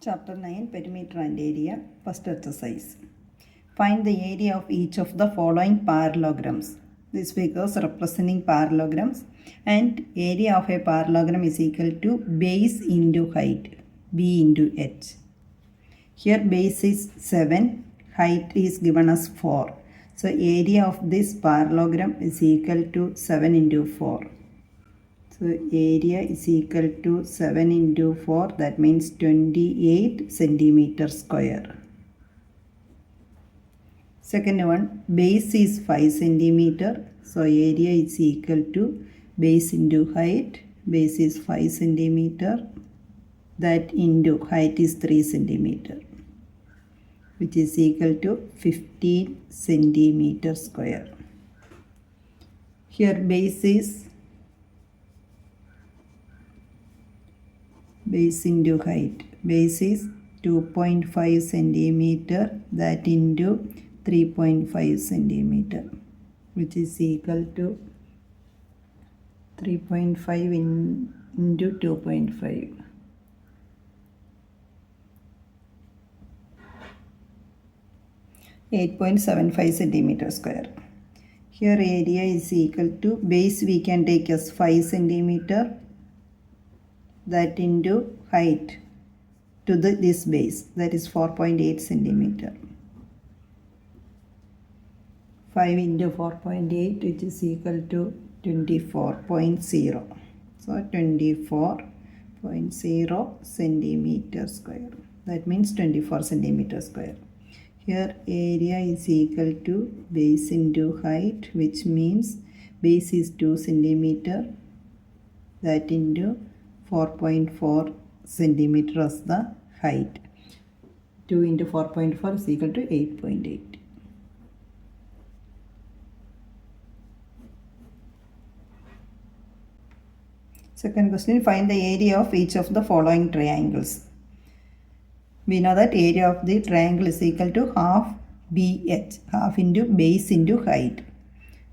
Chapter 9 Perimeter and Area. First exercise. Find the area of each of the following parallelograms. These figures representing parallelograms, and area of a parallelogram is equal to base into height, b into h. Here base is 7, height is given as 4. So area of this parallelogram is equal to 7 into 4. So area is equal to 7 into 4, that means 28 centimeter square. Second one, base is 5 centimeter. So area is equal to base into height. Base is 5 centimeter. That into height is 3 centimeter, which is equal to 15 centimeter square. Here base is base into height. Base is 2.5 centimeter, that into 3.5 centimeter, which is equal to 3.5 into 2.5. .75 centimeter square. Here area is equal to base we can take as 5 centimeter, that into height to this base, that is 4.8 centimeter. 5 into 4.8, which is equal to 24.0. So 24.0 centimeter square. That means 24 centimeter square. Here area is equal to base into height, which means base is 2 centimeter, that into 4.4 centimeter as the height. 2 into 4.4 is equal to 8.8. Second question, find the area of each of the following triangles. We know that area of the triangle is equal to half BH, half into base into height.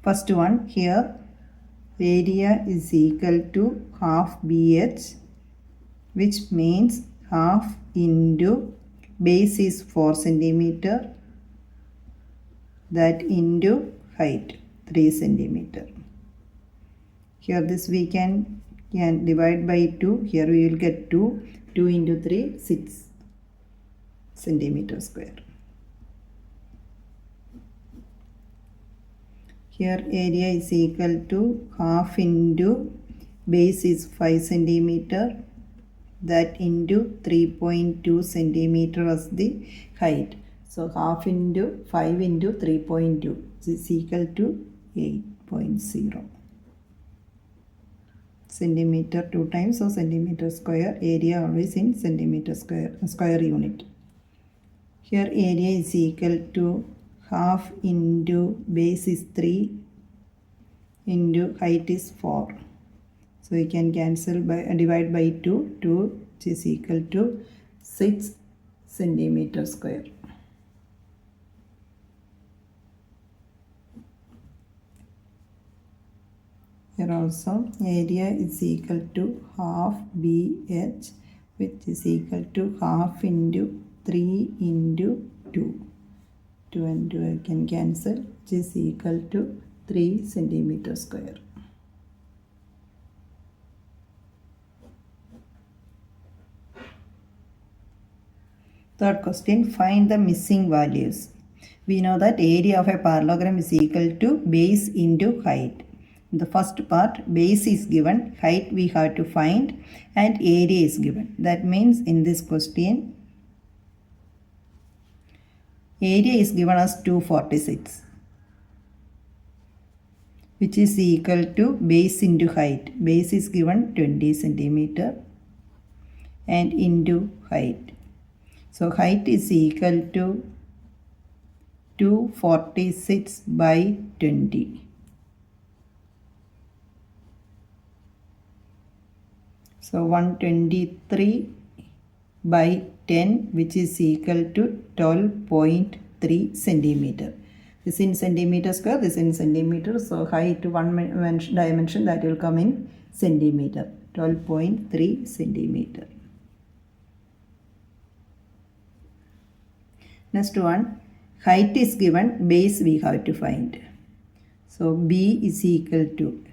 First one, here area is equal to half BH, which means half into base is 4 centimeter, that into height 3 centimeter. Here this we can divide by 2. Here we will get 2. 2 into 3, 6 centimeter square. Here area is equal to half into base is 5 centimeter, that into 3.2 centimeter as the height. So half into 5 into 3.2 is equal to 8.0 centimeter 2 times, so centimeter square. Area always in centimeter square unit. Here area is equal to half into base is 3 into height is 4. So we can cancel by divide by 2, which is equal to 6 centimeter square. Here also area is equal to half BH, which is equal to half into 3 into 2. 2 and 2 I can cancel, which is equal to 3 centimeter square. Third question, find the missing values. We know that area of a parallelogram is equal to base into height. In the first part, base is given, height we have to find, and area is given. That means in this question, area is given as 246, which is equal to base into height. Base is given 20 centimeter and into height. So height is equal to 246 by 20. So 123 by 10, which is equal to 12.3 centimeter. This in centimeter square, this in centimeter. So height one dimension, that will come in centimeter. 12.3 centimeter. Next one, height is given, base we have to find. So B is equal to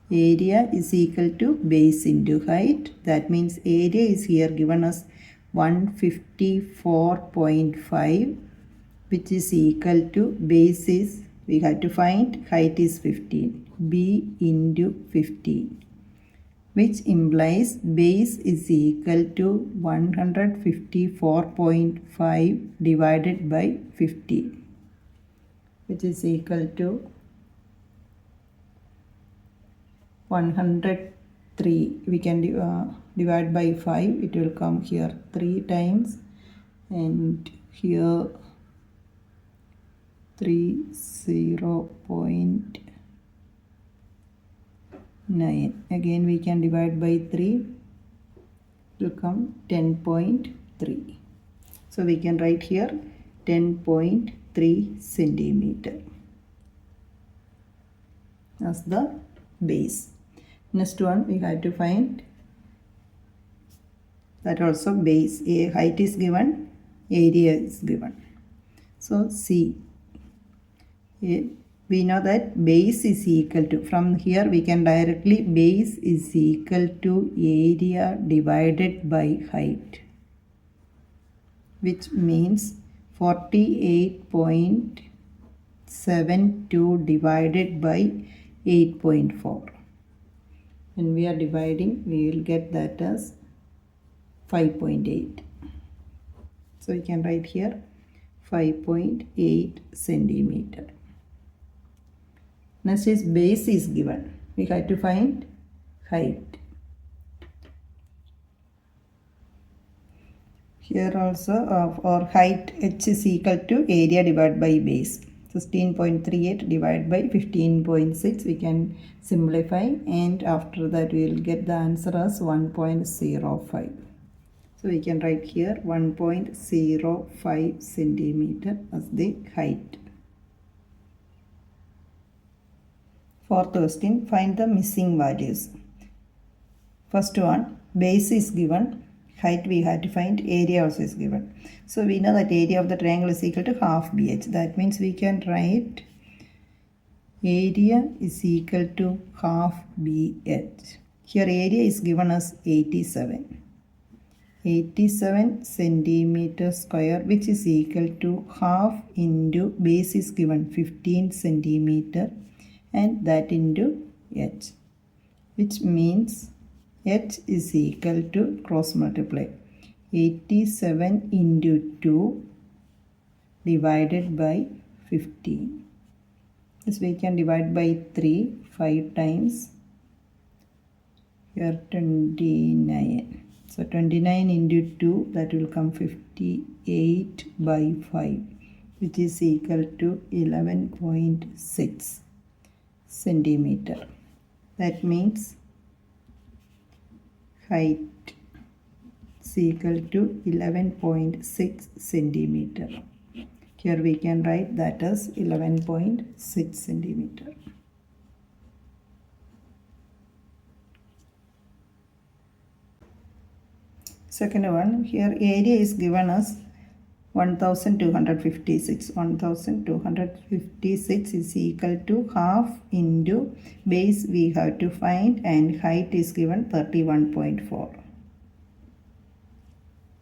area is equal to base into height. That means area is here given as 154.5, which is equal to base is, we have to find height is 15, B into 15, which implies base is equal to 154.5 divided by 15, which is equal to 103. We can divide by 5. It will come here 3 times, and here 30.9. Again we can divide by 3. It will come 10.3. So we can write here 10.3 centimeter as the base. Next one, we have to find that also base. A height is given, area is given. So C, we know that base is equal to, from here we can directly, base is equal to area divided by height, which means 48.72 divided by 8.4. When we are dividing, we will get that as 5.8. So we can write here 5.8 centimeter. Next is base is given. We have to find height. Here also for height, h is equal to area divided by base. 16.38 divided by 15.6. We can simplify, and after that we will get the answer as 1.05. So we can write here 1.05 centimeter as the height. Fourth question, find the missing values. First one, base is given, height we have to find, area also is given. So we know that area of the triangle is equal to half BH. That means we can write area is equal to half BH. Here area is given as 87 centimeter square, which is equal to half into base is given 15 centimeter, and that into h, which means h is equal to, cross multiply, 87 into 2 divided by 15. This we can divide by 3 5 times. Here 29. So 29 into 2, that will come 58 by 5, which is equal to 11.6 centimeter. That means height is equal to 11.6 centimeter. Here we can write that as 11.6 centimeter. Second one, here area is given as 1256. 1256 is equal to half into base we have to find, and height is given 31.4.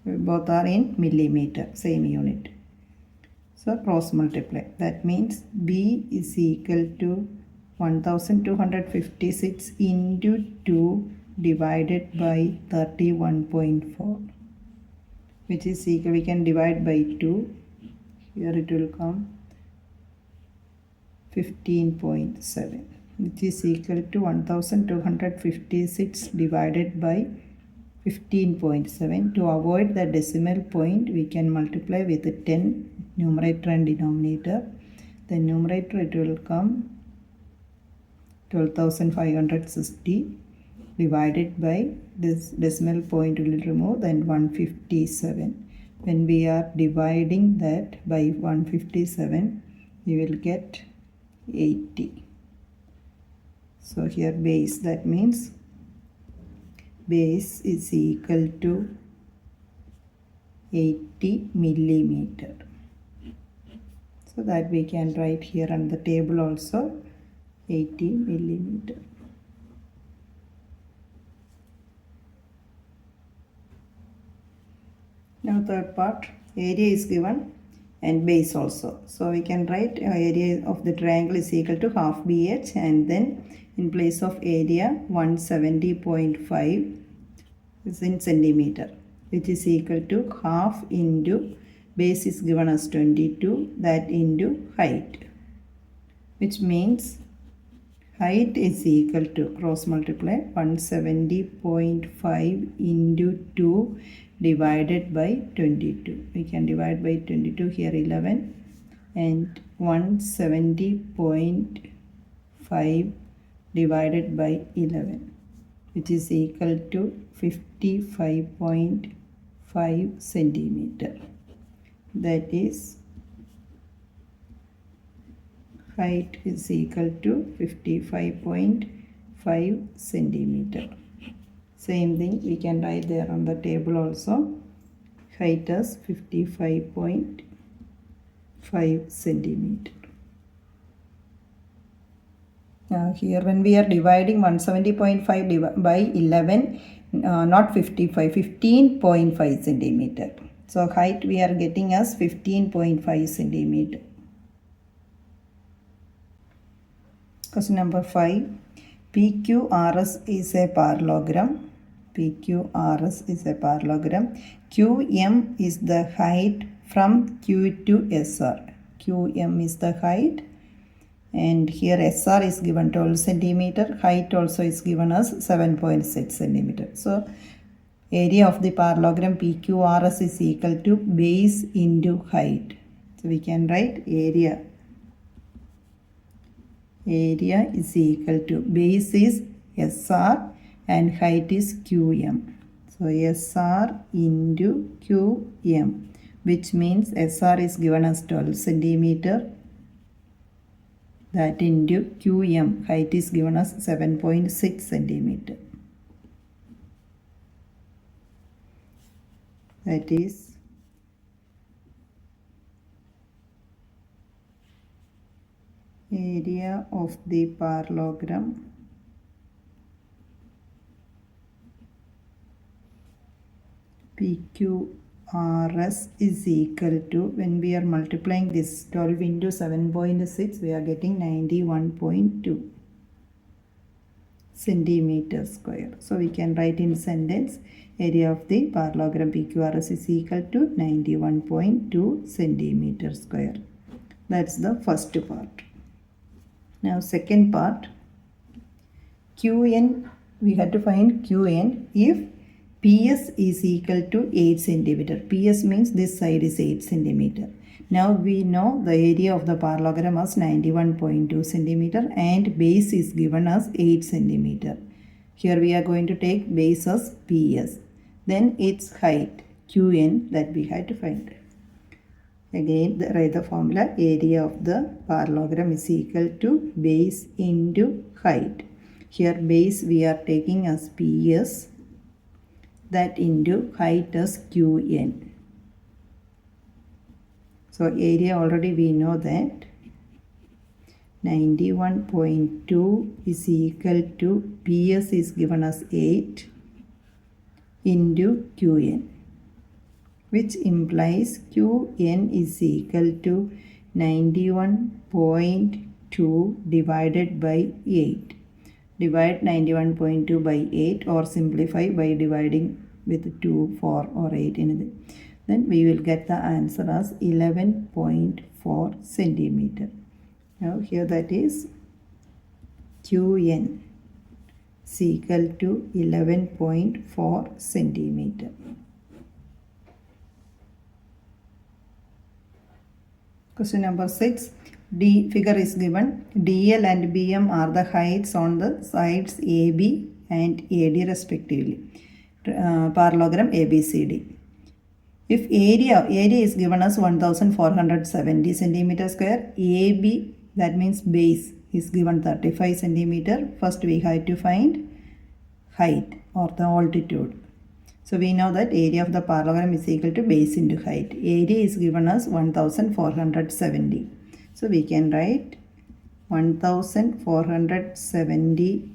Both are in millimeter, same unit. So cross multiply. That means B is equal to 1256 into 2 divided by 31.4, which is equal, we can divide by 2. Here it will come 15.7, which is equal to 1256 divided by 15.7. To avoid the decimal point, we can multiply with 10, numerator and denominator. The numerator, it will come 12,560 divided by this decimal point will remove, then 157. When we are dividing that by 157, we will get 80. So here base, that means base is equal to 80 millimeter. So that we can write here on the table also 80 millimeter. Now third part, area is given and base also. So we can write area of the triangle is equal to half BH, and then in place of area 170.5 is in centimeter, which is equal to half into base is given as 22, that into height, which means height is equal to, cross multiply, 170.5 into 2 divided by 22. We can divide by 22 here 11, and 170.5 divided by 11, which is equal to 55.5 centimeter. That is, height is equal to 55.5 centimeter. Same thing we can write there on the table also, height as 55.5 centimeter. Now here when we are dividing 170.5 by 11, not 55, 15.5 centimeter. So height we are getting as 15.5 centimeter. Question number 5. PQRS is a parallelogram. PQRS is a parallelogram. QM is the height from Q to SR. QM is the height, and here SR is given 12 centimeter. Height also is given as 7.6 centimeter. So area of the parallelogram PQRS is equal to base into height. So we can write area is equal to, base is SR and height is QM. So SR into QM, which means SR is given as 12 centimeter, that into QM, height is given as 7.6 centimeter. That is area of the parallelogram PQRS is equal to, when we are multiplying this 12 into 7.6, we are getting 91.2 centimeter square. So we can write in sentence, area of the parallelogram PQRS is equal to 91.2 centimeter square. That's the first part. Now second part, QN, we had to find QN if PS is equal to 8 centimeter. PS means this side is 8 centimeter. Now we know the area of the parallelogram as 91.2 centimeter and base is given as 8 centimeter. Here we are going to take base as PS. Then its height QN that we had to find. Again, write the formula, area of the parallelogram is equal to base into height. Here base we are taking as PS, that into height as QN. So area already we know that 91.2 is equal to PS is given as 8 into QN, which implies QN is equal to 91.2 divided by 8. Divide 91.2 by 8 or simplify by dividing with 2, 4 or 8 anything. Then we will get the answer as 11.4 centimeter. Now here that is QN is equal to 11.4 centimeter. Question number 6. D figure is given. DL and BM are the heights on the sides AB and AD respectively. Parallelogram ABCD. If area is given as 1470 centimeter square, AB, that means base, is given 35 centimeter. First we have to find height or the altitude. So we know that area of the parallelogram is equal to base into height. Area is given as 1470. So we can write 1470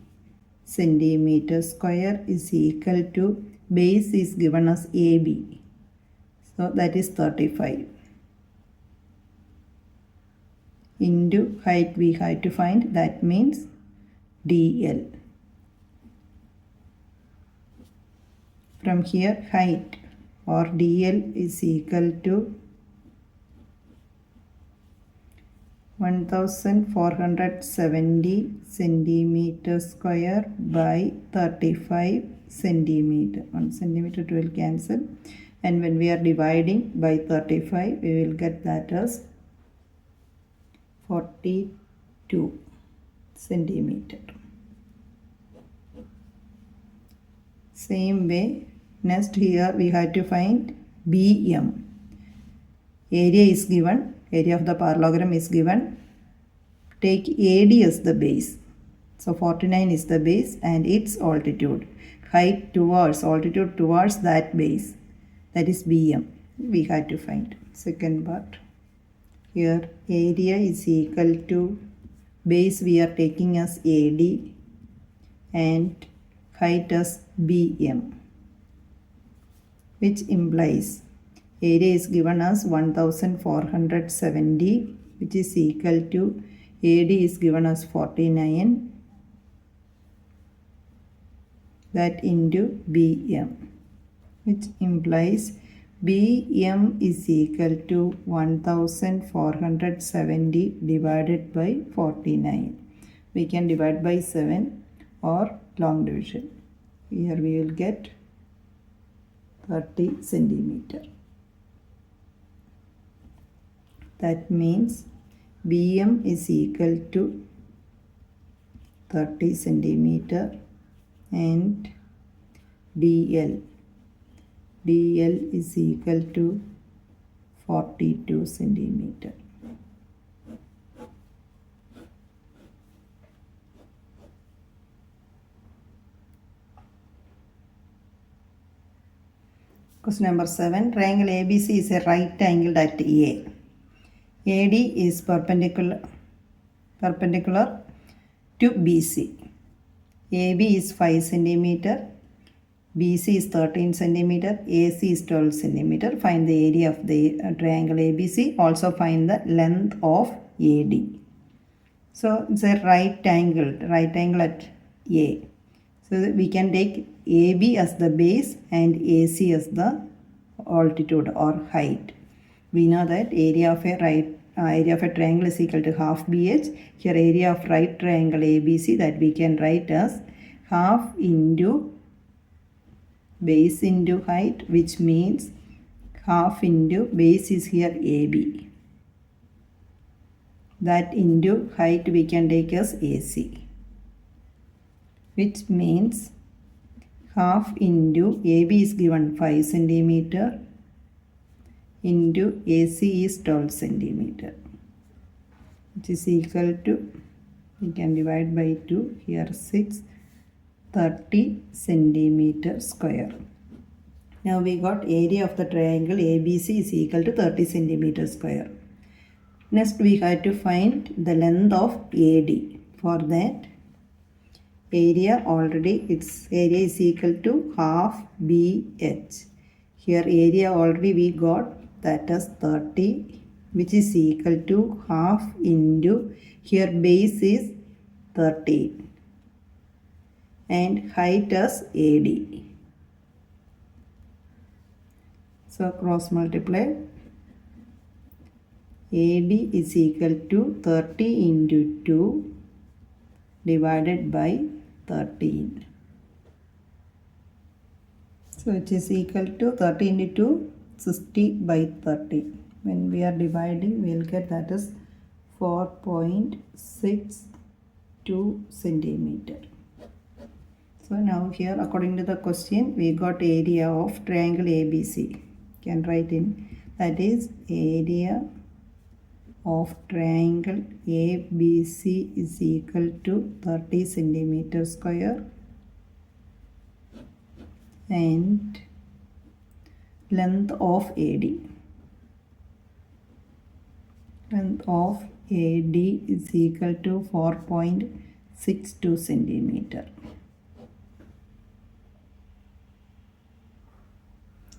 centimeter square is equal to base is given as AB. So that is 35. Into height we have to find, that means DL. From here height or DL is equal to 1470 centimeter square by 35 centimeter. 1 centimeter it will cancel, and when we are dividing by 35 we will get that as 42 centimeter. Same way, next here we have to find BM. Area is given, area of the parallelogram is given. Take AD as the base. So 49 is the base and its altitude. Height towards, altitude towards that base. That is BM. We have to find. Second part. Here area is equal to base we are taking as AD and height as BM, which implies area is given as 1470, which is equal to AD is given as 49, that into BM, which implies BM is equal to 1470 divided by 49. We can divide by 7 or long division. Here we will get 30 centimeter. That means BM is equal to 30 centimeter and DL is equal to 42 centimeter. Question number 7. Triangle ABC is a right angled at A. AD is perpendicular to BC. AB is 5 centimeter, BC is 13 centimeter, AC is 12 centimeter. Find the area of the triangle ABC. Also find the length of AD. So it's a right angle at A. So we can take AB as the base and AC as the altitude or height. We know that area of a triangle is equal to half BH. Here area of right triangle ABC, that we can write as half into base into height, which means half into base is here AB. That into height we can take as AC, which means half into AB is given 5 centimeter into AC is 12 centimeter, which is equal to, we can divide by 2, here 6, 30 centimeter square. Now we got area of the triangle ABC is equal to 30 centimeter square. Next we have to find the length of AD. For that, area already, its area is equal to half BH. Here area already we got, that is 30, which is equal to half into, here base is 30 and height as AD. So cross multiply. AD is equal to 30 into 2 divided by 13. So it is equal to 30 into 2, 60 by 30. When we are dividing, we will get that is 4.62 centimeter. So now here, according to the question, we got area of triangle ABC. Can write in, that is area of triangle ABC is equal to 30 centimeter square and length of AD. Length of AD is equal to 4.62 centimeter.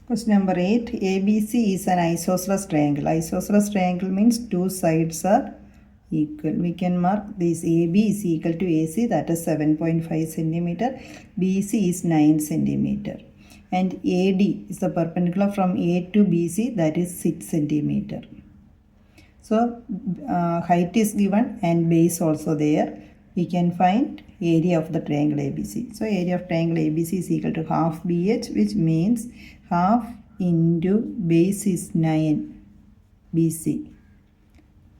Question number 8. ABC is an isosceles triangle. Isosceles triangle means two sides are equal. We can mark this AB is equal to AC, that is 7.5 centimeter. BC is 9 centimeter. And AD is the perpendicular from A to BC, that is 6 centimeter. So height is given and base also there. We can find area of the triangle ABC. So area of triangle ABC is equal to half BH, which means half into base is 9 BC.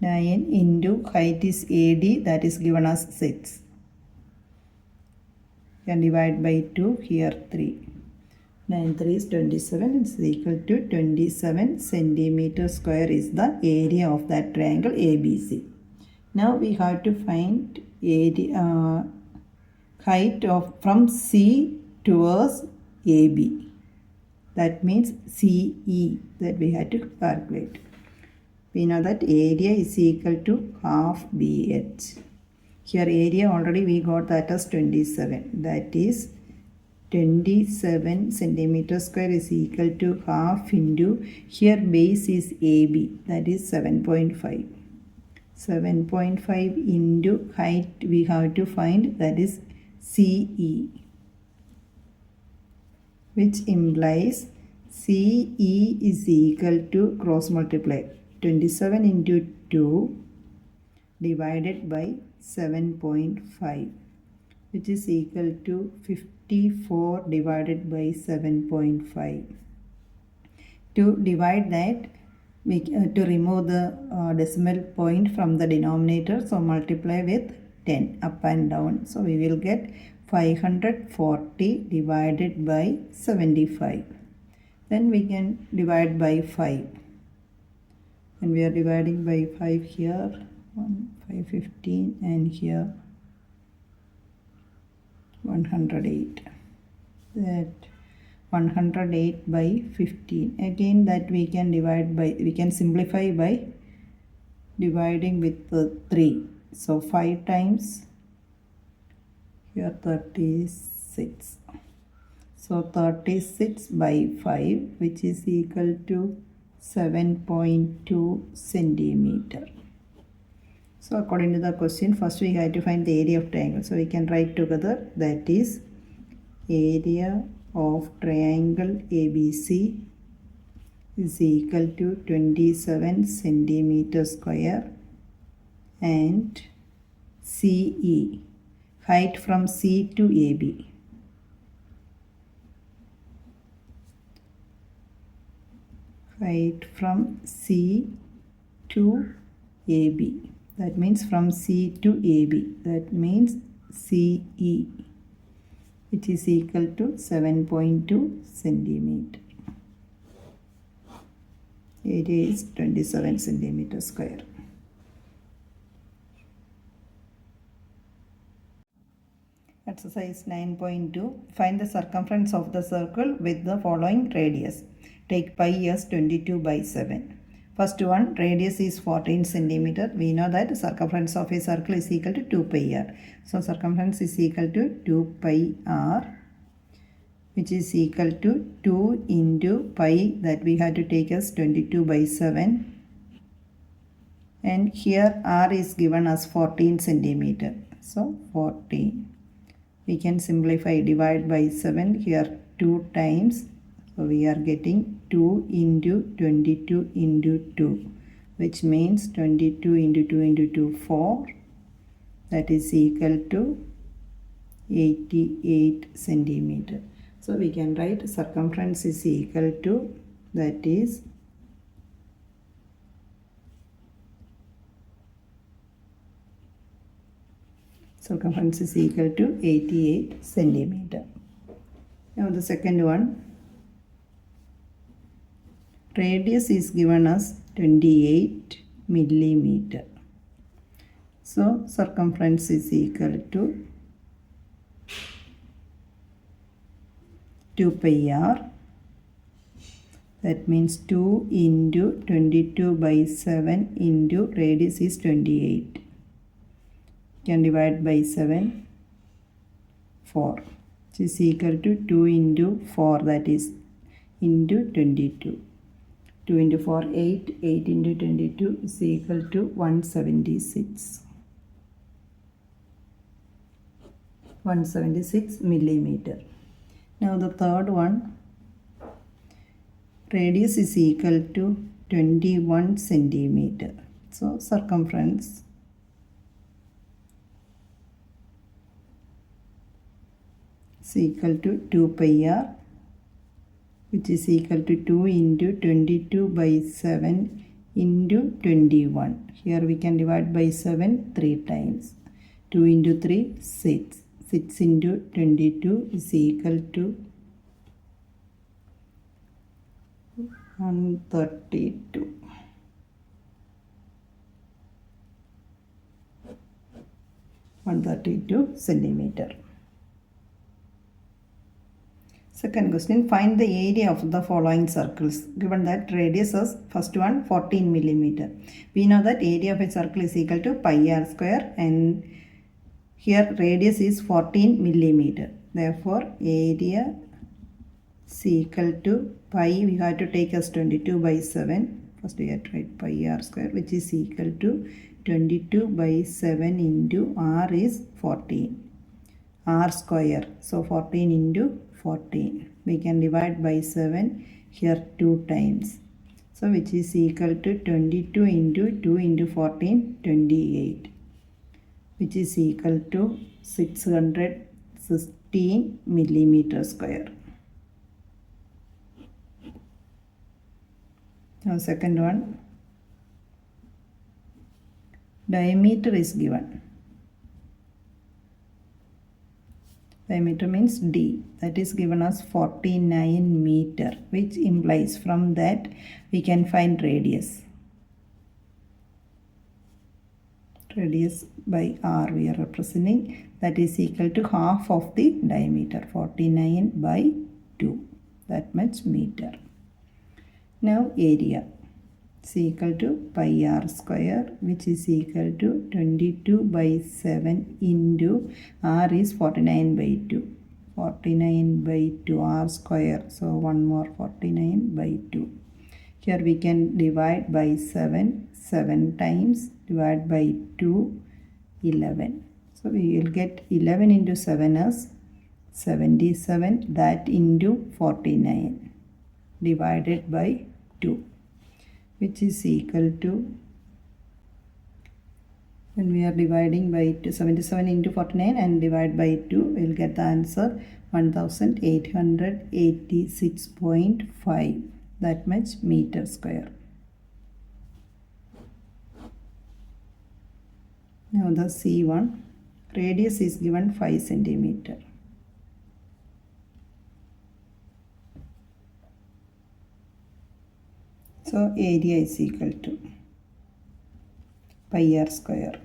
9 into height is AD, that is given as 6. Can divide by 2, here 3. 9 3 is 27, it's equal to 27 centimeter square is the area of that triangle ABC. Now we have to find area, height of from C towards AB. That means CE, that we have to calculate. We know that area is equal to half BH. Here area already we got that as 27. That is 27 centimeter square is equal to half into, here base is AB, that is 7.5. 7.5 into height we have to find, that is CE, which implies CE is equal to, cross multiply, 27 into 2 divided by 7.5, which is equal to 54 divided by 7.5. To divide that, we to remove the decimal point from the denominator, so multiply with 10 up and down. So we will get 540 divided by 75. Then we can divide by 5. And we are dividing by 5 here, 515, and here 108. That 108 by 15. Again that we can divide by, we can simplify by dividing with 3. So 5 times, here 36. So 36 by 5, which is equal to 7.2 centimeter. So according to the question, first we have to find the area of triangle. So we can write together, that is area of triangle ABC is equal to 27 centimeter square, and CE, height from C to AB, height from C to AB, that means from C to AB, that means CE, which is equal to 7.2 centimeter. Area is 27 centimeter square. Exercise 9.2. Find the circumference of the circle with the following radius. Take pi as 22 by 7. First one, radius is 14 centimeter. We know that circumference of a circle is equal to 2 pi r. So circumference is equal to 2 pi r, which is equal to 2 into pi, that we have to take as 22 by 7. And here r is given as 14 centimeter. So 14. We can simplify, divide by 7, here 2 times. So we are getting 2 into 22 into 2, which means 22 into 2 into 2, 4. That is equal to 88 centimeter. So we can write circumference is equal to, that is circumference is equal to 88 centimeter. Now the second one, radius is given as 28 millimeter. So circumference is equal to 2 pi r. That means 2 into 22 by 7 into radius is 28. You can divide by 7, 4. Which is equal to 2 into 4, that is into 22. 2 into 4, 8. 8 into 22 is equal to 176. 176 millimeter. Now the third one, radius is equal to 21 centimeter. So circumference is equal to 2 pi r, which is equal to 2 into 22 by 7 into 21. Here we can divide by 7 3 times. 2 into 3, 6. 6 into 22 is equal to 132. 132 centimeter. Second question, find the area of the following circles. Given that radius is first one 14 millimeter. We know that area of a circle is equal to pi r square, and here radius is 14 millimeter. Therefore, area is equal to pi, we have to take as 22 by 7. First we have to write pi r square, which is equal to 22 by 7 into r is 14. R square. So 14 into 14. We can divide by 7 here 2 times. So which is equal to 22 into 2 into 14, 28. Which is equal to 616 millimeter square. Now second one, diameter is given. Diameter means D, that is given as 49 meter, which implies from that we can find radius. Radius by r we are representing, that is equal to half of the diameter, 49 by 2, that much meter. Now area is equal to pi r square, which is equal to 22 by 7 into r is 49 by 2. 49 by 2 r square. So one more 49 by 2. Here we can divide by 7. 7 times divide by 2, 11. So we will get 11 into 7 as 77, that into 49 divided by 2, which is equal to, when we are dividing by 2, 77 into 49 and divide by 2, we will get the answer 1886.5, that much meter square. Now the C1, radius is given 5 centimeter. So area is equal to pi r square,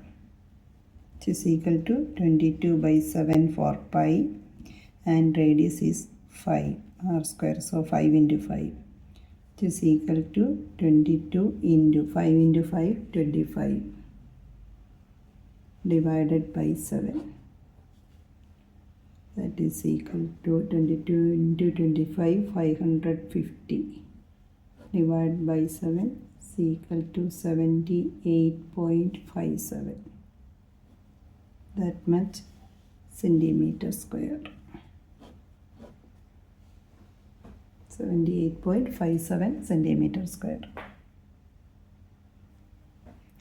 which is equal to 22 by 7 for pi, and radius is 5 r square, so 5 into 5, which is equal to 22 into 5 into 5, 25 divided by 7, that is equal to 22 into 25, 550 divided by 7 is equal to 78.57, that much centimeter square. 78.57 centimeter square.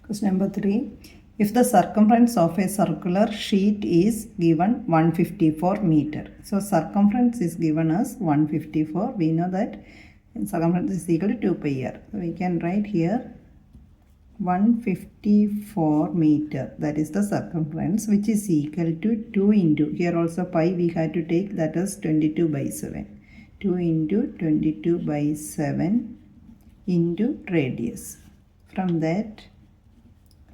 Question number 3. If the circumference of a circular sheet is given 154 meter. So circumference is given as 154. We know that circumference is equal to 2 pi r. So we can write here 154 meter, that is the circumference, which is equal to 2 into, here also pi we had to take, that is 22 by 7. 2 into 22 by 7 into radius. From that,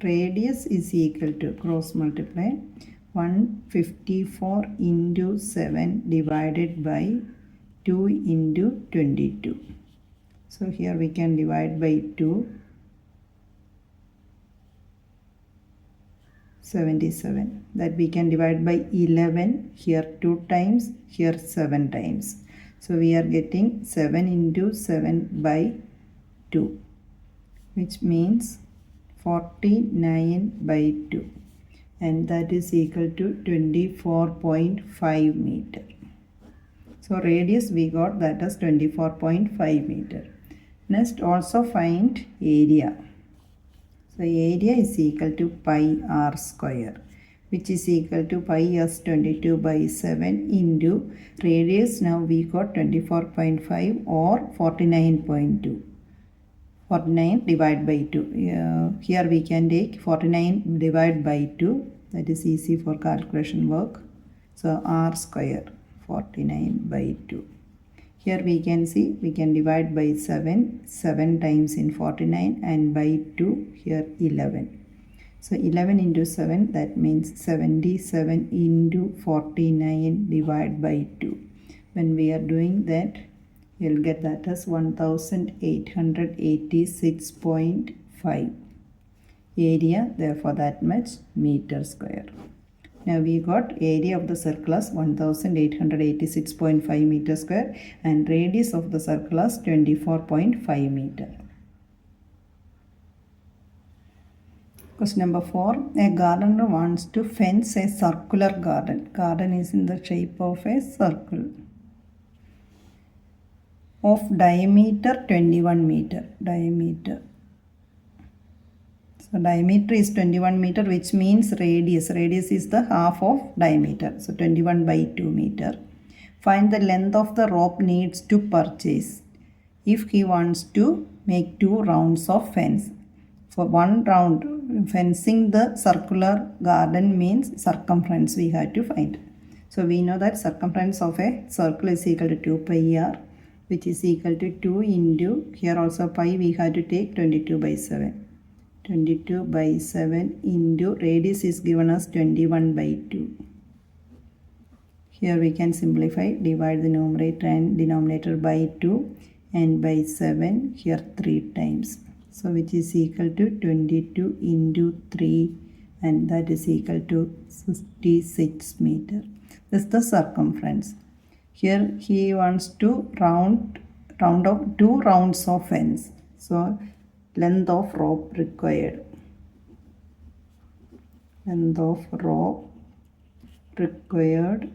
radius is equal to, cross multiply, 154 into 7 divided by 2 into 22. So here we can divide by 2. 77, that we can divide by 11, here 2 times, here 7 times. So we are getting 7 into 7 by 2, which means 49 by 2, and that is equal to 24.5 meter. So radius we got, that is 24.5 meter. Next, also find area. So area is equal to pi r square, which is equal to pi as 22 by 7 into radius. Now we got 24.5 or 49.2. 49 divided by 2. Here we can take 49 divided by 2. That is easy for calculation work. So r square 49 by 2. Here we can see we can divide by 7 times in 49, and by 2 here 11. So 11 into 7, that means 77 into 49 divided by 2. When we are doing that, you'll get that as 1886.5 area, therefore that much meter square. Now we got area of the circle as 1886.5 meter square and radius of the circle as 24.5 meter. Question number 4. A gardener wants to fence a circular garden. Garden is in the shape of a circle of diameter 21 meter. So diameter is 21 meter, which means radius is the half of diameter. So 21 by 2 meter. Find the length of the rope needs to purchase if he wants to make 2 rounds of fence. For 1 round, fencing the circular garden means circumference we have to find. So we know that circumference of a circle is equal to 2 pi r, which is equal to 2 into, here also pi we have to take 22 by 7. 22 by 7 into radius is given as 21 by 2. Here we can simplify, divide the numerator and denominator by 2 and by 7, here 3 times. So which is equal to 22 into 3, and that is equal to 66 meter. This is the circumference. Here he wants to round off 2 rounds of fence. So length of rope required. Length of rope required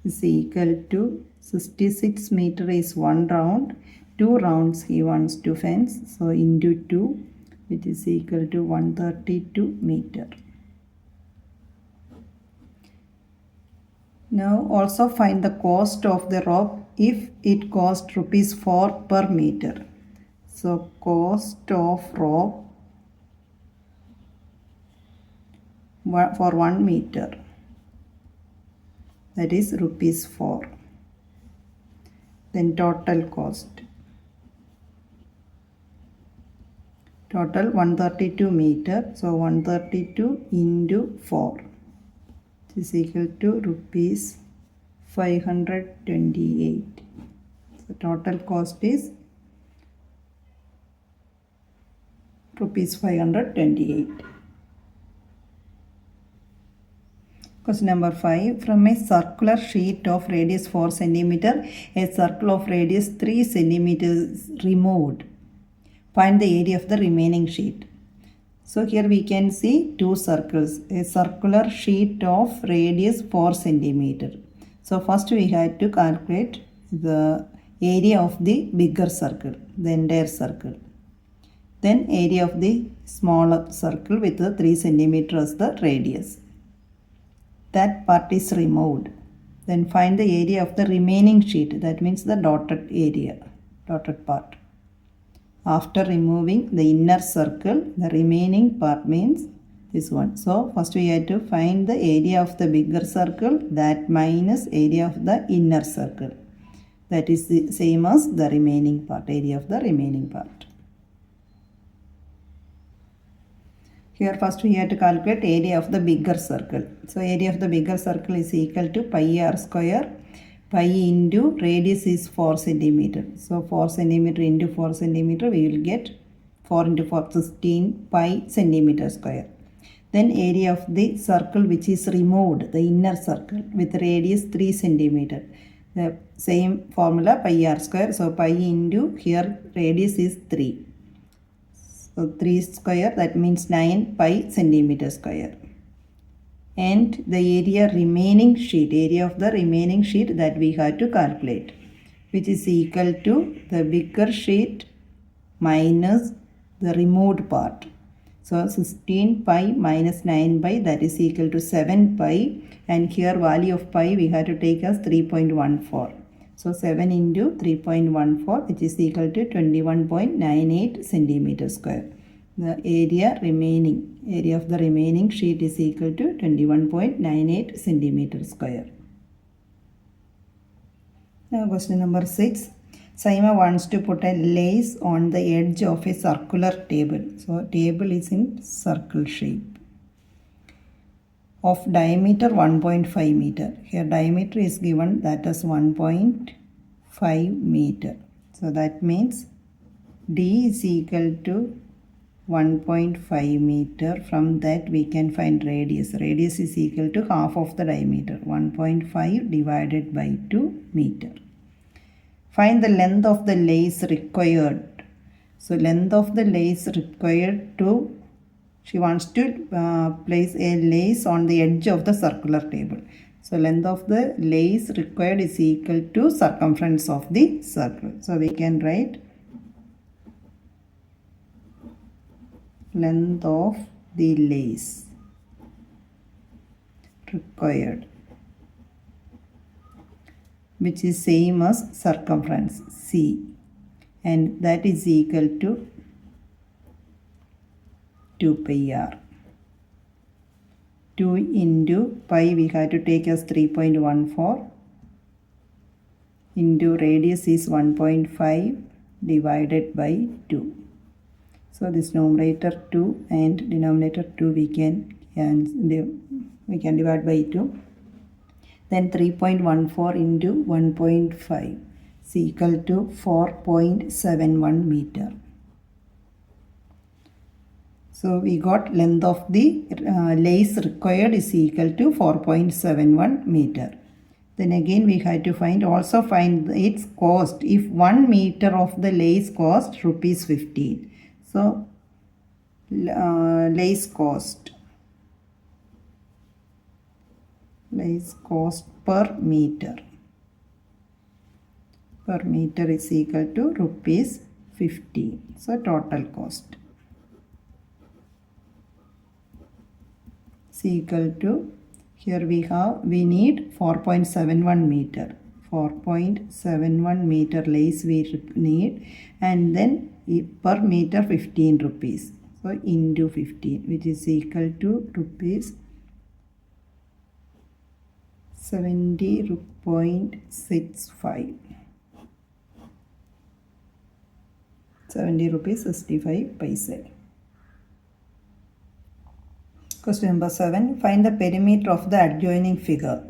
is equal to 66 meter is 1 round. 2 rounds he wants to fence. So into 2, which is equal to 132 meter. Now also find the cost of the rope if it cost rupees 4 per meter. So cost of rope for 1 meter, that is rupees 4. Then total cost. Total 132 meter. So 132 into 4 is equal to rupees 528. So total cost is rupees 528. Question number 5. From a circular sheet of radius 4 cm, a circle of radius 3 cm is removed. Find the area of the remaining sheet. So here we can see 2 circles. A circular sheet of radius 4 cm. So first we had to calculate the area of the bigger circle, the entire circle. Then area of the smaller circle with the 3 cm as the radius. That part is removed. Then find the area of the remaining sheet. That means the dotted area, dotted part. After removing the inner circle, the remaining part means this one. So first we have to find the area of the bigger circle, that minus area of the inner circle. That is the same as the remaining part, area of the remaining part. Here first we have to calculate area of the bigger circle. So area of the bigger circle is equal to pi r square. pi into radius is 4 centimeter. So 4 centimeter into 4 centimeter, we will get 4 into 4, 16 pi centimeter square. Then area of the circle which is removed, the inner circle with radius 3 centimeter. The same formula pi r square. So pi into here radius is 3. So 3 square, that means 9 pi centimeter square. And the area of the remaining sheet that we have to calculate, which is equal to the bigger sheet minus the removed part. So 16 pi minus 9 pi, that is equal to 7 pi, and here value of pi we have to take as 3.14. So 7 into 3.14, which is equal to 21.98 centimeter square. The area of the remaining sheet is equal to 21.98 centimeter square. Now question number 6. Saima wants to put a lace on the edge of a circular table. So table is in circle shape of diameter 1.5 meter. Here diameter is given, that is 1.5 meter. So that means D is equal to 1.5 meter. From that we can find radius. Radius is equal to half of the diameter, 1.5 divided by 2 meter. Find the length of the lace required. So length of the lace required to, she wants to place a lace on the edge of the circular table. So length of the lace required is equal to circumference of the circle. So we can write length of the lace required, which is same as circumference C, and that is equal to 2 pi r. 2 into pi we have to take as 3.14 into radius is 1.5 divided by 2. So this numerator 2 and denominator 2 we can divide by 2. Then 3.14 into 1.5 is equal to 4.71 meter. So we got length of the lace required is equal to 4.71 meter. Then again we have to find its cost. If 1 meter of the lace cost rupees 15. So lace cost per meter is equal to rupees 15. So total cost is equal to, here we need 4.71 meter. 4.71 meter lace we need, and then per meter 15 rupees. So into 15, which is equal to rupees 70.65. 70 rupees 65 paise. Question number 7. Find the perimeter of the adjoining figure,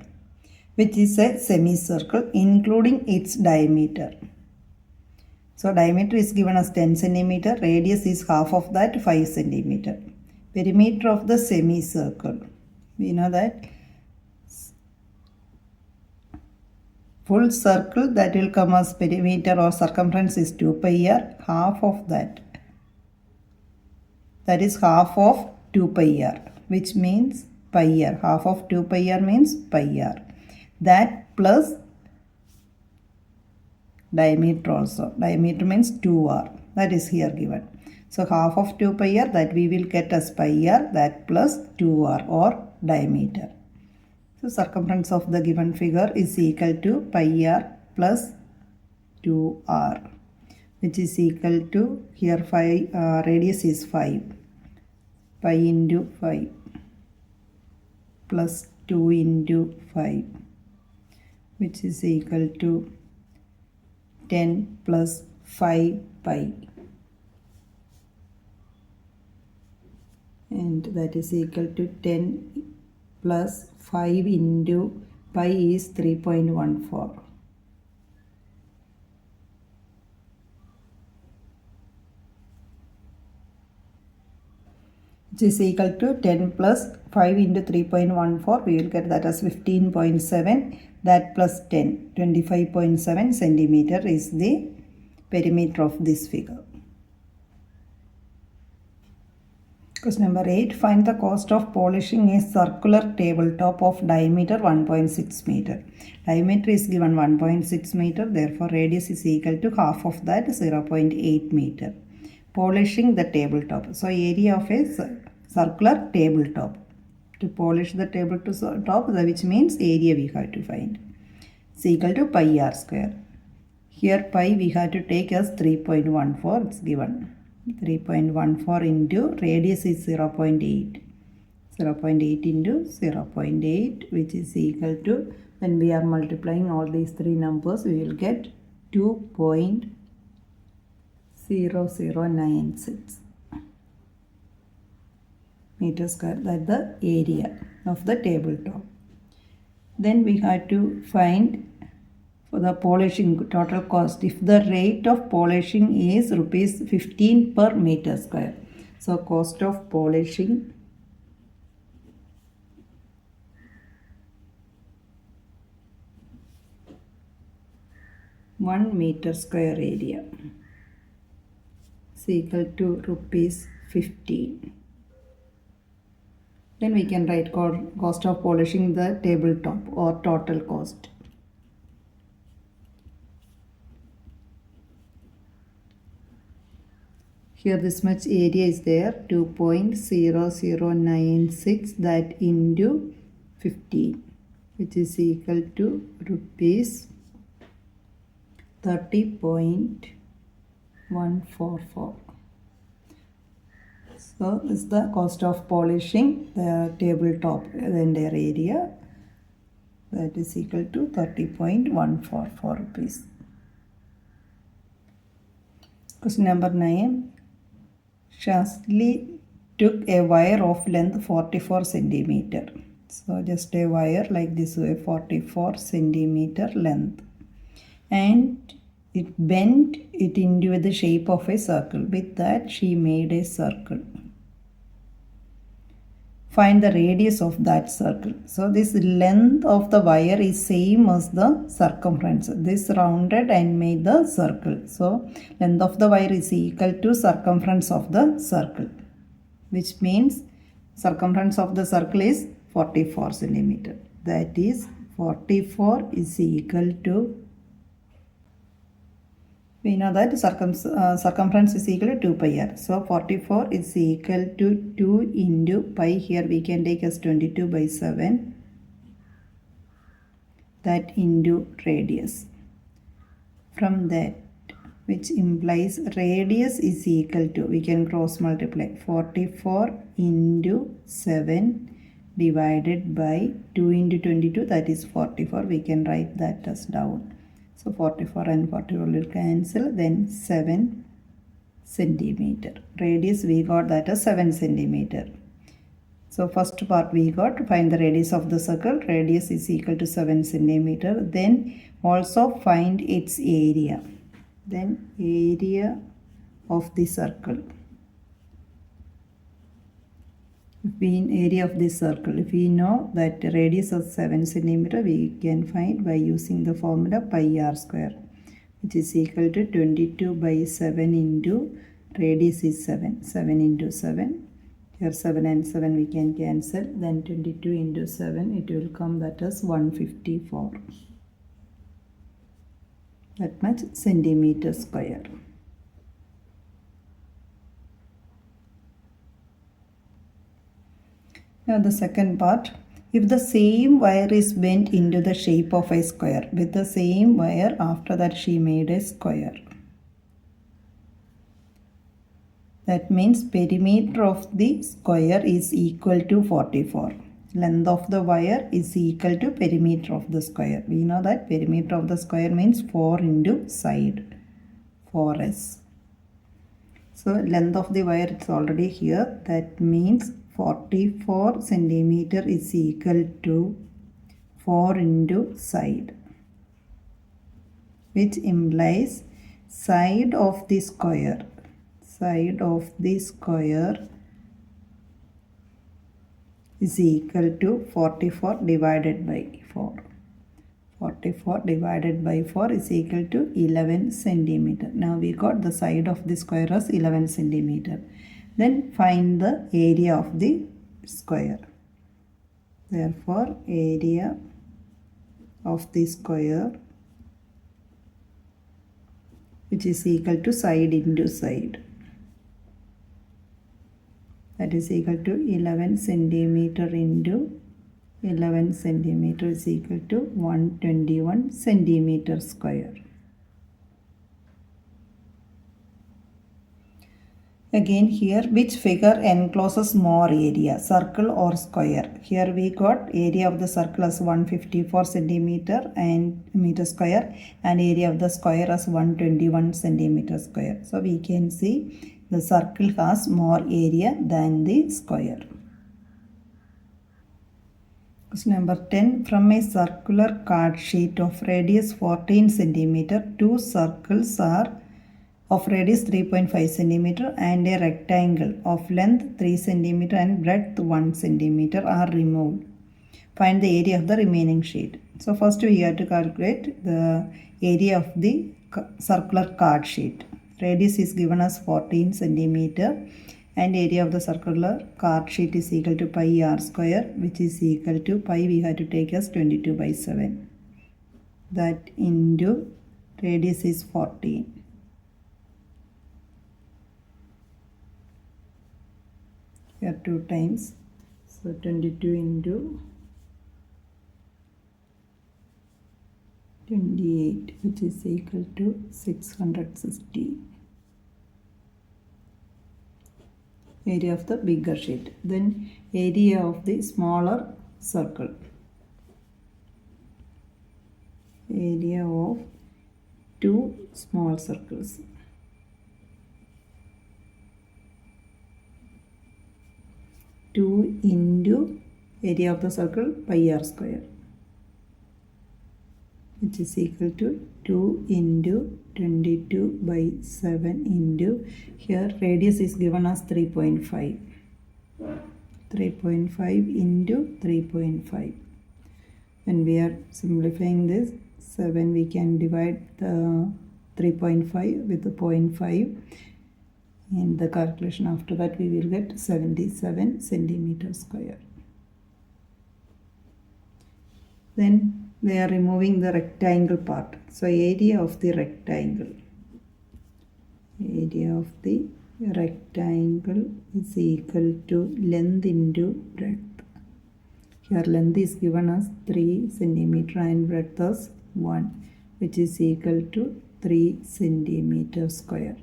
which is a semicircle including its diameter. So diameter is given as 10 centimeter, radius is half of that, 5 centimeter. Perimeter of the semicircle, we know that full circle that will come as perimeter or circumference is 2 pi r, half of that is half of 2 pi r, which means pi r. Half of 2 pi r means pi r. That plus diameter also. Diameter means 2r. That is here given. So half of 2 pi r, that we will get as pi r, that plus 2r or diameter. So circumference of the given figure is equal to pi r plus 2r, which is equal to, here radius is 5. Pi into 5 plus 2 into 5, which is equal to 10 plus 5 pi, and that is equal to 10 plus 5 into pi is 3.14. which is equal to 10 plus 5 into 3.14, we will get that as 15.7. That plus 10, 25.7 centimeter is the perimeter of this figure. Question number 8. Find the cost of polishing a circular tabletop of diameter 1.6 meter. Diameter is given 1.6 meter, therefore radius is equal to half of that, 0.8 meter. Polishing the tabletop. So area of a circular tabletop. To polish the tabletop, which means area we have to find. It's equal to pi r square. Here pi we have to take as 3.14, it's given. 3.14 into radius is 0.8. 0.8 into 0.8, which is equal to, when we are multiplying all these three numbers, we will get 2.0096 meter square. That's the area of the tabletop. Then we have to find for the polishing total cost if the rate of polishing is rupees 15 per meter square. So cost of polishing one meter square area is equal to rupees 15. Then we can write cost of polishing the tabletop or total cost. Here this much area is there, 2.0096, that into 15, which is equal to rupees 30.144. So this is the cost of polishing the tabletop, the entire area, that is equal to 30.144 rupees. Question number 9. Shazli took a wire of length 44 centimeter. So just a wire like this way, 44 centimeter length, and it bent it into the shape of a circle. With that she made a circle. Find the radius of that circle. So this length of the wire is same as the circumference. This rounded and made the circle. So length of the wire is equal to circumference of the circle, which means circumference of the circle is 44 centimeter. That is 44 is equal to, we know that circumference is equal to 2 pi r. So 44 is equal to 2 into pi. Here we can take as 22 by 7. That into radius. From that, which implies radius is equal to, we can cross multiply, 44 into 7 divided by 2 into 22, that is 44. We can write that as down. So 44 and 44 will cancel, then 7 centimeter. Radius we got that as 7 centimeter. So first part we got to find the radius of the circle. Radius is equal to 7 centimeter. Then also find its area. Then area of the circle. Area of this circle, if we know that radius is 7 centimeter, we can find by using the formula pi r square, which is equal to 22 by 7 into radius is 7. 7 into 7. Here 7 and 7 we can cancel. Then 22 into 7, it will come that as 154. That much centimeter square. Now the second part, if the same wire is bent into the shape of a square, with the same wire, after that she made a square. That means perimeter of the square is equal to 44. Length of the wire is equal to perimeter of the square. We know that perimeter of the square means 4 into side, 4s. So length of the wire is already here. That means 44 centimeter is equal to 4 into side, which implies side of the square is equal to 44 divided by 4. 44 divided by 4 is equal to 11 centimeter. Now we got the side of the square as 11 centimeter. Then find the area of the square. Therefore, area of the square, which is equal to side into side, that is equal to 11 centimeter into 11 centimeter is equal to 121 centimeter square. Again here, which figure encloses more area, circle or square? Here we got area of the circle as 154 centimeter and meter square, and area of the square as 121 centimeter square. So we can see the circle has more area than the square. Question number 10. From a circular card sheet of radius 14 centimeter, two circles are of radius 3.5 centimeter and a rectangle of length 3 centimeter and breadth 1 centimeter are removed. Find the area of the remaining sheet. So first we have to calculate the area of the circular card sheet. Radius is given as 14 centimeter and area of the circular card sheet is equal to pi r square, which is equal to pi we have to take as 22 by 7. That into radius is 14. Here 2 times, so 22 into 28, which is equal to 660. Area of the bigger sheet. Then area of the smaller circle. Area of 2 small circles. Two into area of the circle pi r square, which is equal to 2 into 22 by 7 into, here radius is given as 3.5. 3.5 into 3.5. When we are simplifying this, 7 we can divide the 3.5 with the 0.5. In the calculation after that we will get 77 centimeter square. Then they are removing the rectangle part. So area of the rectangle. Area of the rectangle is equal to length into breadth. Here length is given as 3 centimeter and breadth as 1, which is equal to 3 centimeter square.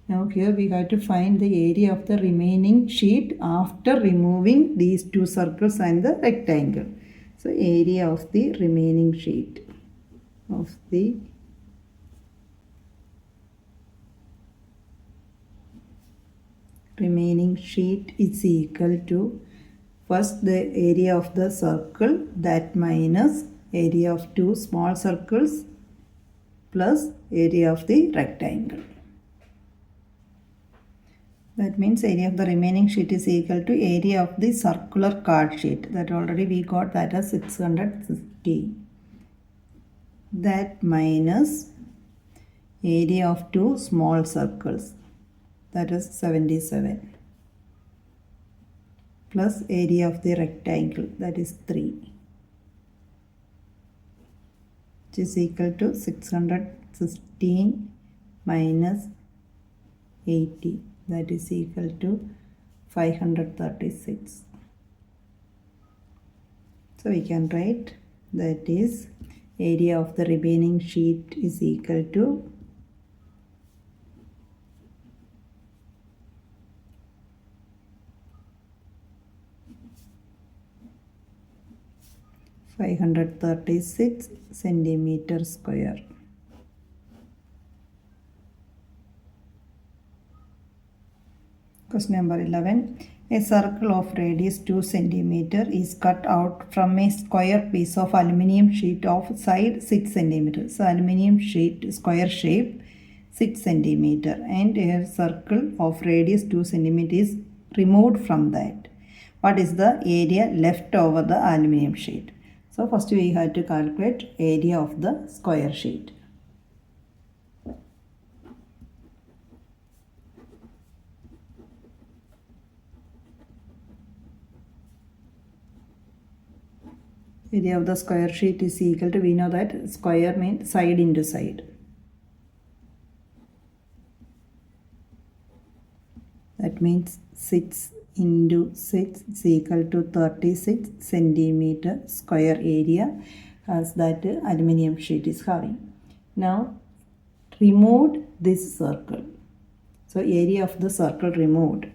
Now here we have to find the area of the remaining sheet after removing these 2 circles and the rectangle. So area of the remaining sheet is equal to, first the area of the circle, that minus area of 2 small circles plus area of the rectangle. That means area of the remaining sheet is equal to area of the circular card sheet. That already we got that as 660. That minus area of 2 small circles, that is 77. Plus area of the rectangle, that is 3. Which is equal to 616 minus 80. That is equal to 536. So we can write that is area of the remaining sheet is equal to 536 centimeter square. Question number 11. A circle of radius 2 centimeter is cut out from a square piece of aluminium sheet of side 6 centimeter. So aluminium sheet square shape 6 centimeter and a circle of radius 2 centimeter is removed from that. what is the area left over the aluminum sheet. So first we have to calculate area of the square sheet. Area of the square sheet is equal to, we know that square means side into side. That means 6 into 6 is equal to 36 centimeter square area as that aluminum sheet is having. Now remove this circle. So area of the circle removed.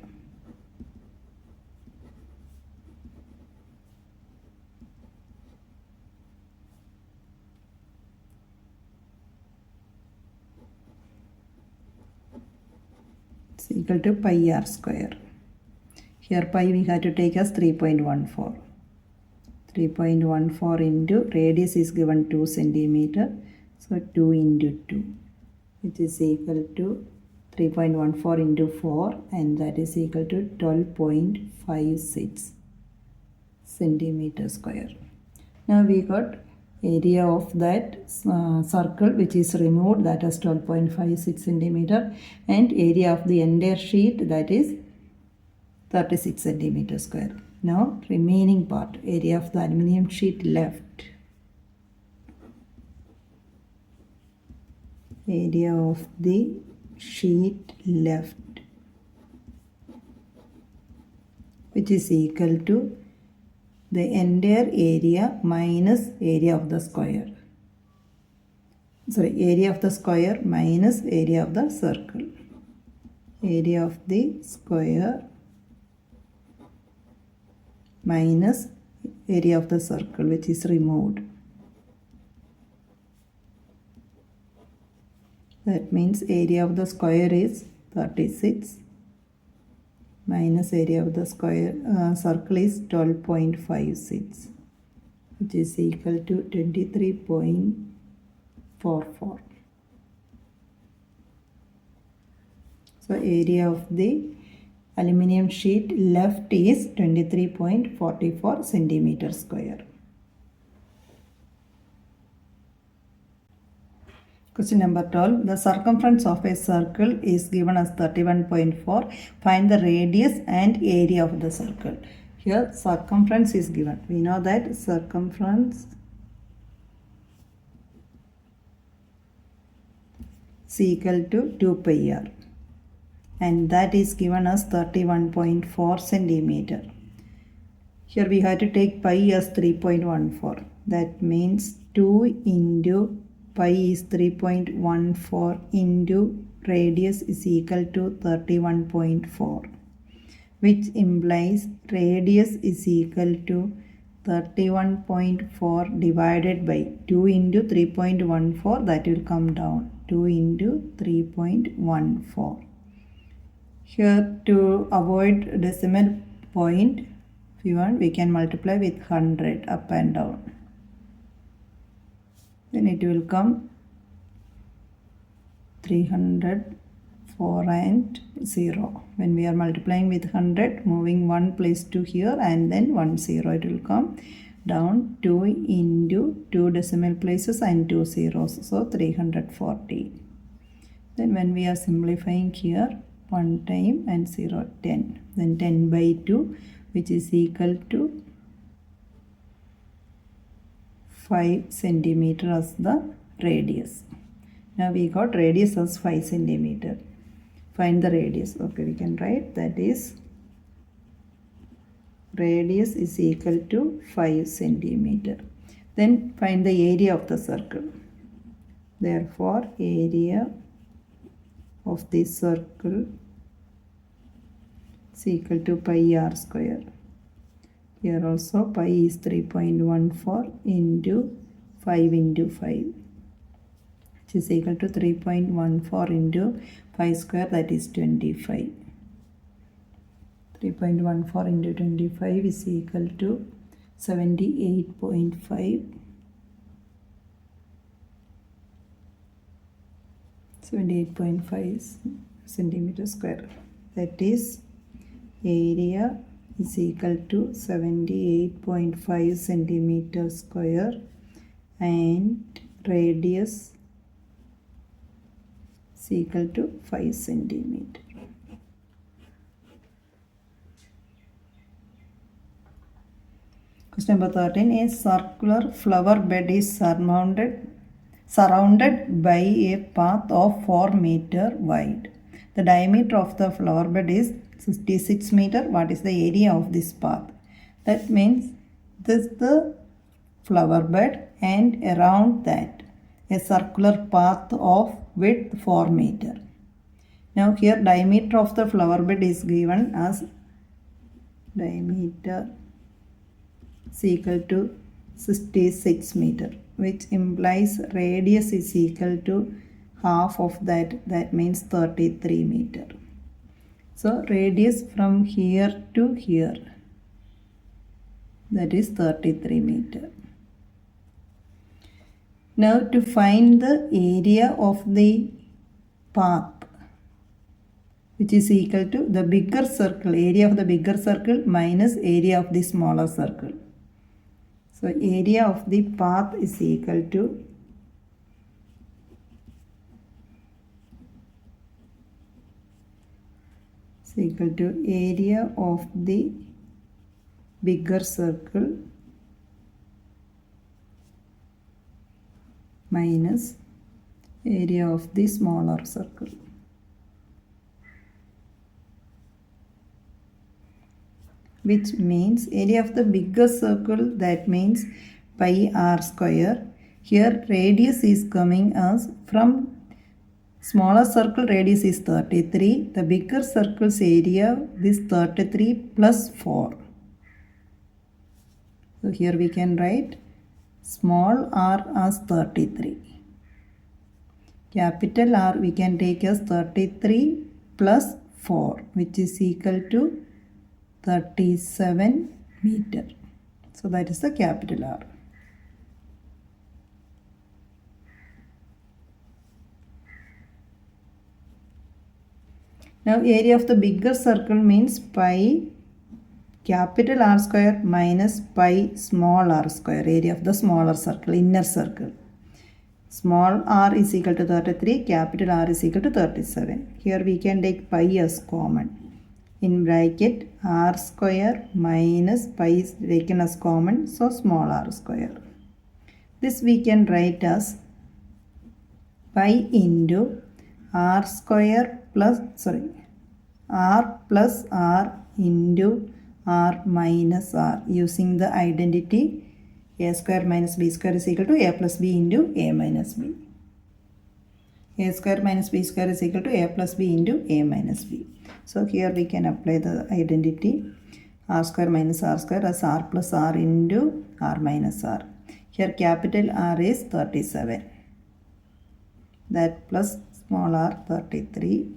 It's equal to pi r square. Here pi we have to take as 3.14. 3.14 into radius is given 2 centimeter. So 2 into 2, which is equal to 3.14 into 4, and that is equal to 12.56 centimeter square. Now we got area of that circle which is removed, that is 12.56 centimeter, and area of the entire sheet, that is 36 centimeter square. Now remaining part, area of the aluminum sheet left. Area of the sheet left, which is equal to the entire area minus area of the square. Sorry, area of the square minus area of the circle. Area of the square minus area of the circle, which is removed. That means area of the square is 36 minus area of the square circle is 12.56, which is equal to 23.44. So area of the aluminum sheet left is 23.44 centimeter square. Question number 12. The circumference of a circle is given as 31.4. Find the radius and area of the circle. Here circumference is given. We know that circumference is equal to 2 pi r, and that is given as 31.4 centimeter. Here we have to take pi as 3.14. That means 2 into pi is 3.14 into radius is equal to 31.4, which implies radius is equal to 31.4 divided by 2 into 3.14, that will come down 2 into 3.14. Here to avoid decimal point, if you want, we can multiply with 100 up and down. Then it will come 304 and 0. When we are multiplying with 100, moving one place to here and then 10, it will come down 2 into 2 decimal places and 2 zeros. So 340. Then when we are simplifying here, 1 time and 0, 10. Then 10 by 2, which is equal to 5 centimeter as the radius. Now we got radius as 5 centimeter. Find the radius. Okay, we can write that is radius is equal to 5 centimeter. Then find the area of the circle. Therefore, area of this circle is equal to pi r square. Here also pi is 3.14 into 5 into 5, which is equal to 3.14 into 5 square, that is 25. 3.14 into 25 is equal to 78.5. 78.5 centimeter square. That is area is equal to 78.5 centimeter square and radius is equal to 5 centimeter. Question number 13. A circular flower bed is surrounded by a path of 4 meter wide. The diameter of the flower bed is 66 meter. What is the area of this path? That means this is the flower bed and around that a circular path of width 4 meter. Now here diameter of the flower bed is given as diameter is equal to 66 meter, which implies radius is equal to half of that means 33 meter. So radius from here to here, that is 33 meter. Now to find the area of the path, which is equal to the bigger circle, area of the bigger circle minus area of the smaller circle. So area of the path is equal to area of the bigger circle minus area of the smaller circle. Which means area of the bigger circle, that means pi r square. Here radius is coming as from smaller circle radius is 33. The bigger circle's area is 33 plus 4. So here we can write small r as 33. Capital R we can take as 33 plus 4, which is equal to 37 meter. So that is the capital R. Now area of the bigger circle means pi capital R square minus pi small r square, area of the smaller circle, inner circle. Small r is equal to 33, capital R is equal to 37. Here we can take pi as common. In bracket r square minus pi is taken as common, so small r square. This we can write as pi into r square plus r plus r into r minus r, using the identity a square minus b square is equal to a plus b into a minus b. A square minus b square is equal to a plus b into a minus b. So here we can apply the identity r square minus r square as r plus r into r minus r. Here capital R is 37. That plus small r 33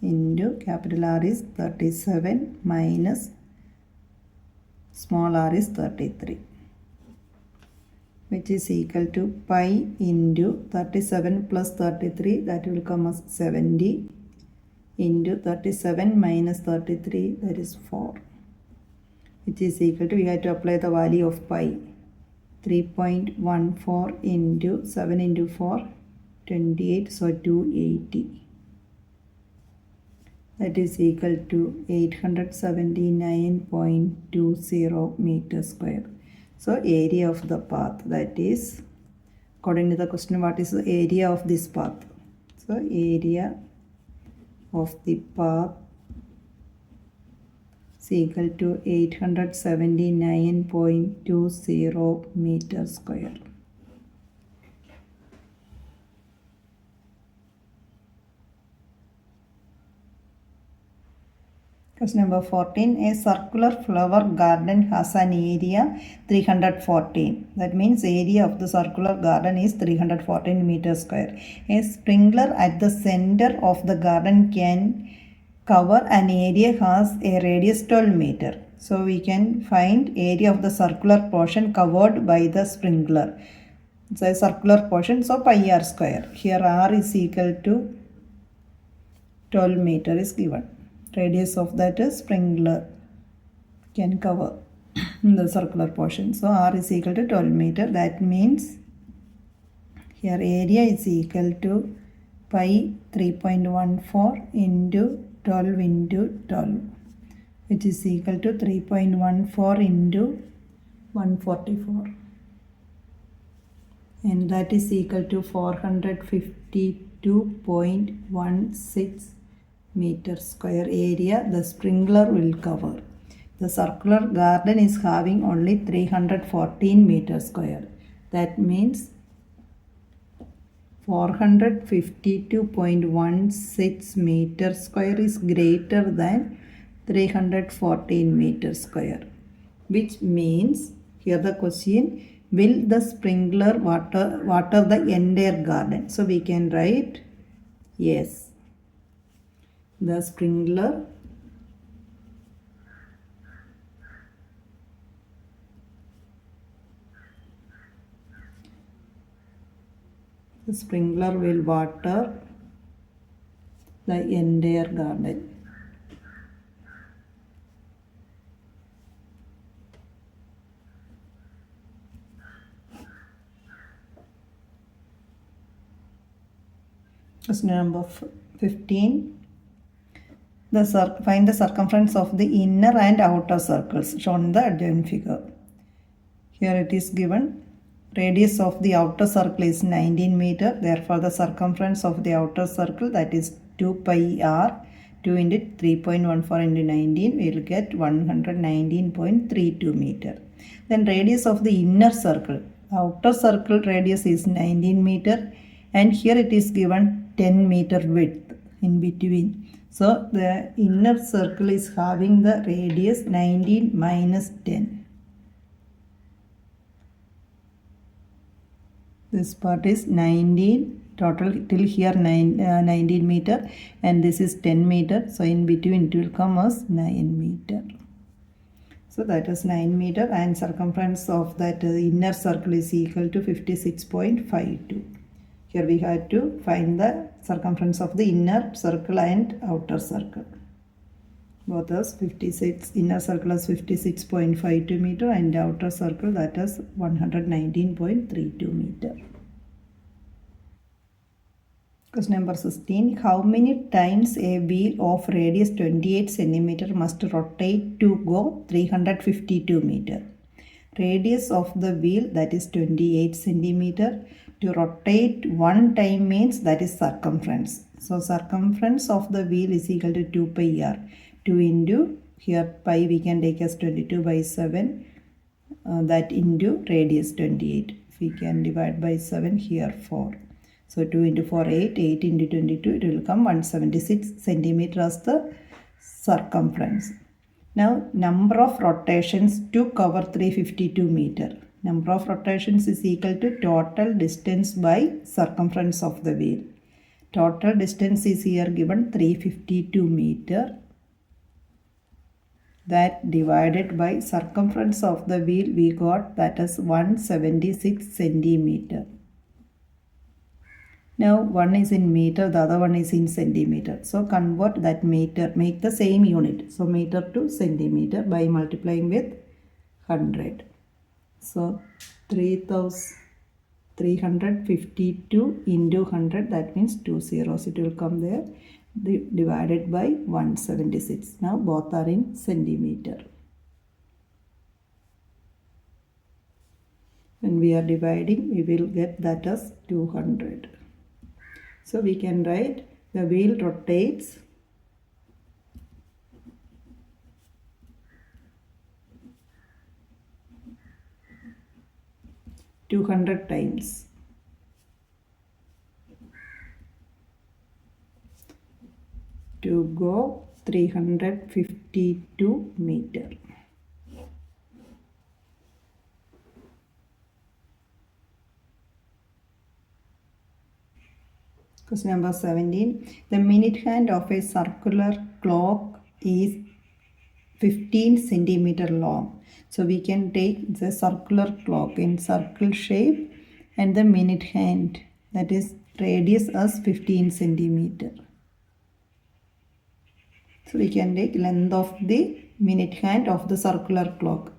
into capital R is 37 minus small r is 33, which is equal to pi into 37 plus 33, that will come as 70 into 37 minus 33, that is 4, which is equal to, we have to apply the value of pi, 3.14 into 7 into 4, 28, so 280. That is equal to 879.20 meters square. So area of the path, that is, according to the question, what is the area of this path? So area of the path is equal to 879.20 meters square. Question number 14. A circular flower garden has an area 314. That means area of the circular garden is 314 meters square. A sprinkler at the center of the garden can cover an area has a radius 12 meter. So we can find area of the circular portion covered by the sprinkler. It's a circular portion, so pi r square. Here r is equal to 12 meter is given. Radius of that is sprinkler can cover the circular portion. So R is equal to 12 meter. That means here area is equal to pi 3.14 into 12 into 12, which is equal to 3.14 into 144, and that is equal to 452.16 meter square area the sprinkler will cover. The circular garden is having only 314 meter square. That means 452.16 meter square is greater than 314 meter square, which means here the question, will the sprinkler water the entire garden? So we can write yes, the sprinkler will water the entire garden. Question number 15. Find the circumference of the inner and outer circles shown in the adjoint figure. Here it is given. Radius of the outer circle is 19 meter. Therefore, the circumference of the outer circle, that is 2 pi r. 2 into 3.14 into 19, we will get 119.32 meter. Then radius of the inner circle. Outer circle radius is 19 meter, and here it is given 10 meter width in between. So the inner circle is having the radius 19 minus 10. This part is 19 total till here 19 meter, and this is 10 meter. So in between it will come as 9 meter. So that is 9 meter, and circumference of that inner circle is equal to 56.52. Here we have to find the circumference of the inner circle and outer circle. Both as 56, inner circle is 56.52 meter and outer circle that is 119.32 meter. Question number 16. How many times a wheel of radius 28 cm must rotate to go 352 meter? Radius of the wheel, that is 28 cm. To rotate one time means that is circumference. So circumference of the wheel is equal to 2 pi r. 2 into, here pi we can take as 22 by 7, that into radius 28. We can divide by 7, here 4. So 2 into 4, 8, 8 into 22, it will come 176 centimeter as the circumference. Now number of rotations to cover 352 meter. Number of rotations is equal to total distance by circumference of the wheel. Total distance is here given 352 meter. That divided by circumference of the wheel we got, that is 176 centimeter. Now one is in meter, the other one is in centimeter. So convert that meter, make the same unit. So meter to centimeter by multiplying with 100. So 352 into 100, that means 2 zeros, it will come there, divided by 176. Now both are in centimeter. When we are dividing, we will get that as 200. So we can write the wheel rotates 200 times. To go 352 meter. Question number 17. The minute hand of a circular clock is 15 centimeter long. So we can take the circular clock in circle shape and the minute hand, that is radius as 15 centimeter. So we can take length of the minute hand of the circular clock,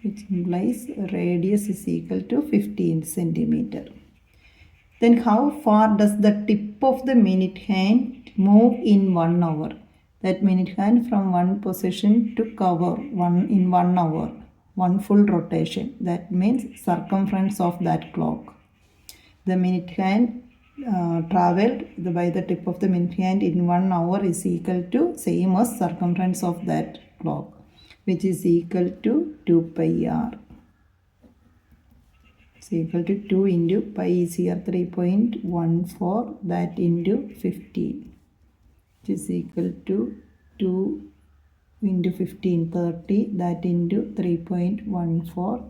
which implies radius is equal to 15 centimeter. Then how far does the tip of the minute hand move in 1 hour? That minute hand from one position to cover in 1 hour, one full rotation. That means circumference of that clock. The minute hand traveled by the tip of the minute hand in 1 hour is equal to same as circumference of that clock, which is equal to 2 pi r. It's equal to 2 into pi is here 3.14, that into 15, which is equal to 2 into 15, 30, that into 3.14,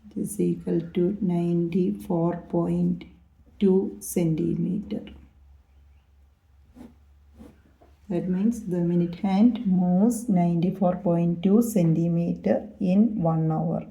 which is equal to 94.2 centimeter. That means the minute hand moves 94.2 centimeter in 1 hour.